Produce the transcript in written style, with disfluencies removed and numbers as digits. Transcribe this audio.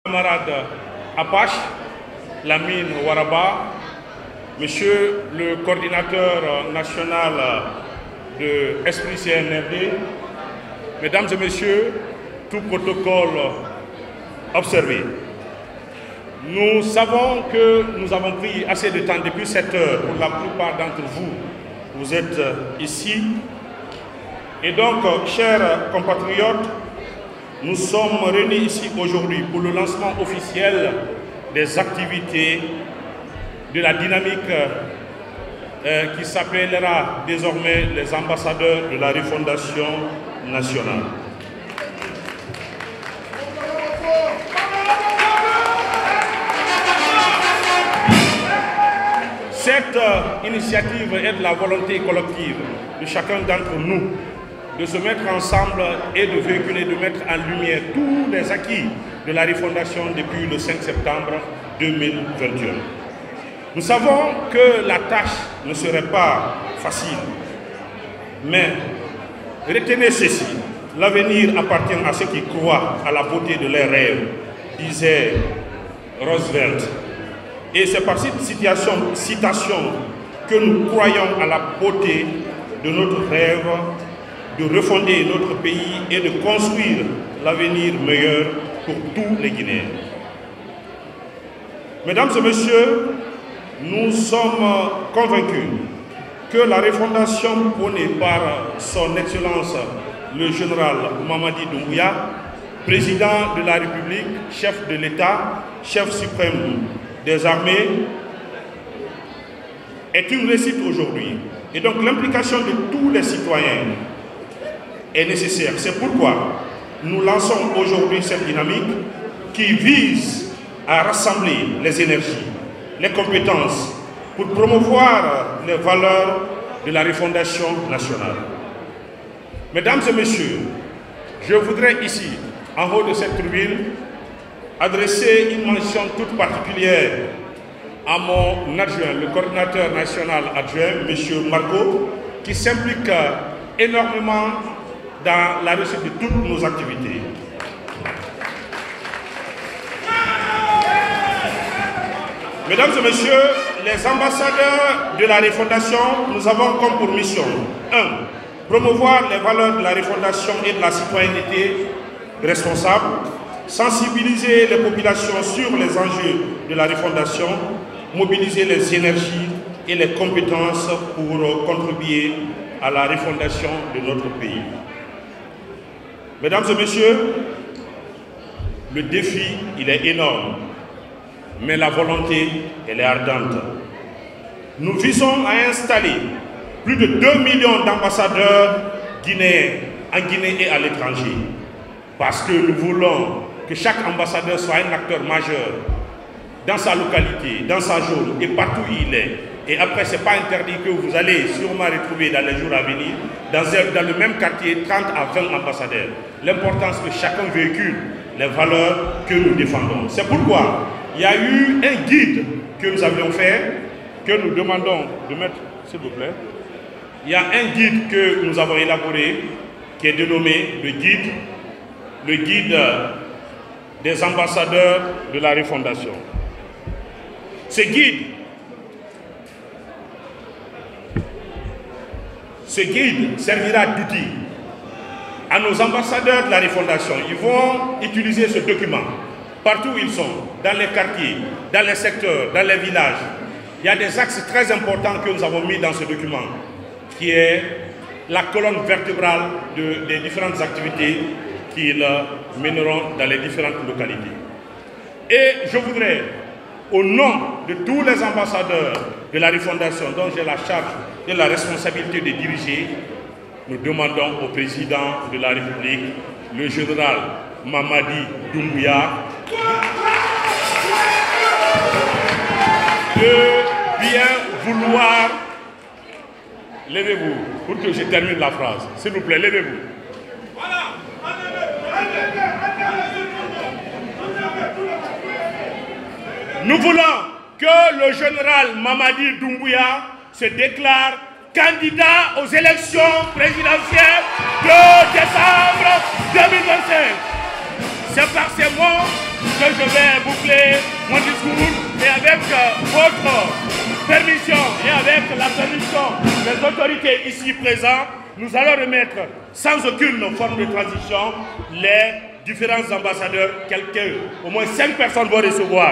Camarade Apache, Lamine Waraba, Monsieur le coordinateur national de Esprit CNRD, Mesdames et Messieurs, tout protocole observé. Nous savons que nous avons pris assez de temps depuis 7 heures pour la plupart d'entre vous. Vous êtes ici. Et donc, chers compatriotes, nous sommes réunis ici aujourd'hui pour le lancement officiel des activités de la dynamique qui s'appellera désormais les ambassadeurs de la refondation nationale. Cette initiative est de la volonté collective de chacun d'entre nous de se mettre ensemble et de véhiculer, de mettre en lumière tous les acquis de la refondation depuis le 5 septembre 2021. Nous savons que la tâche ne serait pas facile, mais retenez ceci, l'avenir appartient à ceux qui croient à la beauté de leurs rêves, disait Roosevelt. Et c'est par cette citation que nous croyons à la beauté de notre rêve, de refonder notre pays et de construire l'avenir meilleur pour tous les Guinéens. Mesdames et messieurs, nous sommes convaincus que la refondation prônée par son Excellence le général Mamadi Doumbouya, président de la République, chef de l'État, chef suprême des armées, est une réussite aujourd'hui. Et donc l'implication de tous les citoyens est nécessaire. C'est pourquoi nous lançons aujourd'hui cette dynamique qui vise à rassembler les énergies, les compétences pour promouvoir les valeurs de la refondation nationale. Mesdames et messieurs, je voudrais ici, en haut de cette tribune, adresser une mention toute particulière à mon adjoint, le coordinateur national adjoint, M. Marco, qui s'implique énormément dans la réussite de toutes nos activités. Mesdames et messieurs, les ambassadeurs de la refondation, nous avons comme pour mission 1. Promouvoir les valeurs de la refondation et de la citoyenneté responsable, sensibiliser les populations sur les enjeux de la refondation, mobiliser les énergies et les compétences pour contribuer à la refondation de notre pays. Mesdames et messieurs, le défi, il est énorme, mais la volonté, elle est ardente. Nous visons à installer plus de 2 millions d'ambassadeurs guinéens en Guinée et à l'étranger, parce que nous voulons que chaque ambassadeur soit un acteur majeur dans sa localité, dans sa zone et partout où il est. Et après, ce n'est pas interdit que vous allez sûrement retrouver dans les jours à venir, dans le même quartier, 30 à 20 ambassadeurs. L'important, c'est que chacun véhicule les valeurs que nous défendons. C'est pourquoi il y a eu un guide que nous avions fait, que nous demandons de mettre, s'il vous plaît. Il y a un guide que nous avons élaboré, qui est dénommé le guide des ambassadeurs de la refondation. Ce guide servira d'outil à nos ambassadeurs de la refondation. Ils vont utiliser ce document partout où ils sont, dans les quartiers, dans les secteurs, dans les villages. Il y a des axes très importants que nous avons mis dans ce document, qui est la colonne vertébrale des différentes activités qu'ils mèneront dans les différentes localités. Et je voudrais, au nom de tous les ambassadeurs de la refondation dont j'ai la charge et la responsabilité de diriger, nous demandons au président de la République, le général Mamadi Doumbouya, de bien vouloir... Levez-vous pour que je termine la phrase. S'il vous plaît, levez-vous. Nous voulons que le général Mamadi Doumbouya se déclare candidat aux élections présidentielles de décembre 2025. C'est par ces mots que je vais boucler mon discours et avec votre permission et avec la permission des autorités ici présentes, nous allons remettre sans aucune forme de transition les différents ambassadeurs, au moins 5 personnes vont recevoir.